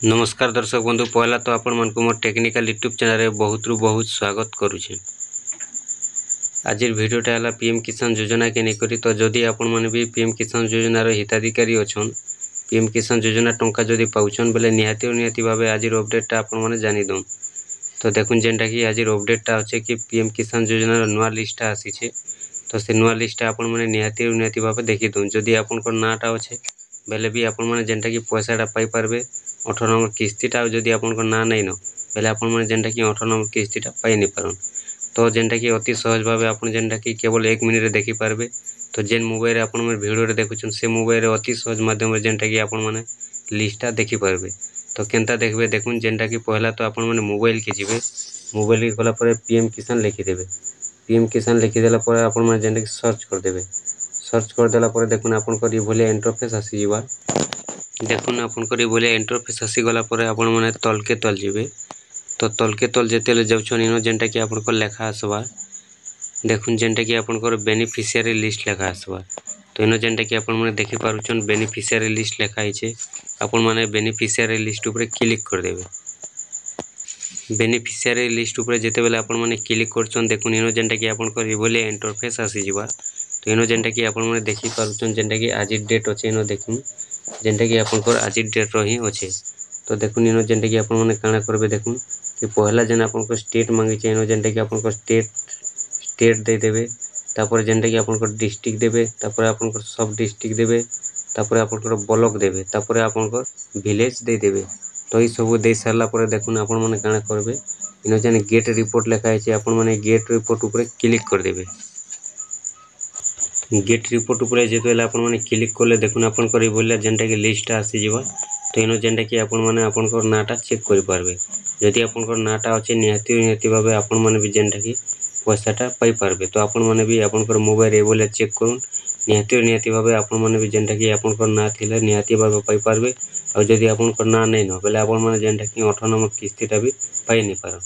नमस्कार दर्शक बंधु पहला तो आपण मन को मोर टेक्निकल यूट्यूब चैनल रे बहुत रु बहुत स्वागत करुछे। आज वीडियोटा है पीएम किसान योजना के नहीं तो जदि आपण मैंने भी पीएम किसान योजना हिताधिकारी अच्छन पीएम किसान योजना टंका जदि पाउछन बेले निहाती भाव आज अपडेटा आपण मैंने जानी दौन। तो देखुन जेनटा कि आज अपडेटा अच्छे कि पीएम किसान योजना नुआ लिस्टा आसी तो से नुआ लिस्टा आपण मैंने निहाती भाव देखी दौन। जदि आपन नाटा अच्छे बेले भी आपण मैंने जेनटा कि पैसाटा पाई पारबे 18 नंबर किस्तीटा जदि आपन ना नहीं न बेले आपण मैंने जेनटा कि 18 नंबर किस्तीटा पाई नहीं पारन। तो जेनटा कि अति सहज भाव आपन जेनटा कि केवल 1 मिनिट रे देखि पारबे। तो जेन मोबाइल रे आपन वीडियो रे देखुछन से मोबाइल रे अति सहज माध्यम रे जेनटा कि आपन माने लिस्टा देखि पारबे। तो केनता देखबे देखुन जेनटा कि पहला तो आपन माने मोबाइल के जिवे मोबाइल के गला पर पीएम किसान लिखि देबे। पीएम किसान लिखि देला पर आपन माने जेनटा कि सर्च कर देबे। सर्च कर देला पर देखुन आपन करी भले इंटरफेस आसी जिवा। देखुन आपन करी भले इंटरफेस आसी गला पर आपन माने तल के तल जिवे। तो तल के तल जेतेले जाउछन इनो जेनटा कि आपन को लेखा आसबा। देखुन जेनटा कि आपन को बेनिफिशियरी लिस्ट लेखा आसबा। तो इनो जेनटा कि आपन माने देखि पारुछन बेनिफिशियरी लिस्ट लेखा आइछे। आपन माने बेनिफिशियरी लिस्ट ऊपर क्लिक कर देबे। बेनिफिशियरी लिस्ट ऊपर जेते बेले आपन माने क्लिक करछन देखुन इनो जेनटा कि आपन को भले इंटरफेस आसी जिवा। तो इनो जेनटा कि आपन माने देखि पारुछन जेनटा कि आज डेट अछि इनो देखुन जेनटा कि आपन को आज डेट रही अछि। तो देखुन इनो जेनटा कि आपन माने काना करबे देखुन कि पहला जेन आपन को स्टेट मांगी छै इनो जेनटा कि आपन को स्टेट दे देबे। तापर जेनटा कि आपन को डिस्ट्रिक्ट देबे। तापर आपन को सब डिस्ट्रिक्ट देबे। तापर आपन को ब्लॉक देबे। तापर आपन को विलेज दे देबे। तो ई सब दे सारला पर देखुन आपन माने काना करबे इनो जेन गेट रिपोर्ट लेखा छै आपन माने गेट रिपोर्ट ऊपर क्लिक कर देबे। गेट रिपोर्ट ऊपर जेतेले आपन माने क्लिक करले देखुन आपन करी बोले जेनटा कि लिस्ट आसी जिवो। तो इनो जेनटा कि आपन माने आपन को नाटा चेक करि पारबे। जदि आपन को नाटा अछि निहाती भाबे आपन माने भी जेनटा कि पैसाटा पाई पारबे। तो आपन माने भी आपन को मोबाइल रे बोले चेक करूँ निहाती भाबे आपन माने भी जेनटा कि आपन को ना थिले निहाती भाबे पाई पारबे। और जदि आपन को ना नहीं न बेले आपन माने जेनटा कि 18 नंबर किस्तीटा भी पाई नहीं पारो।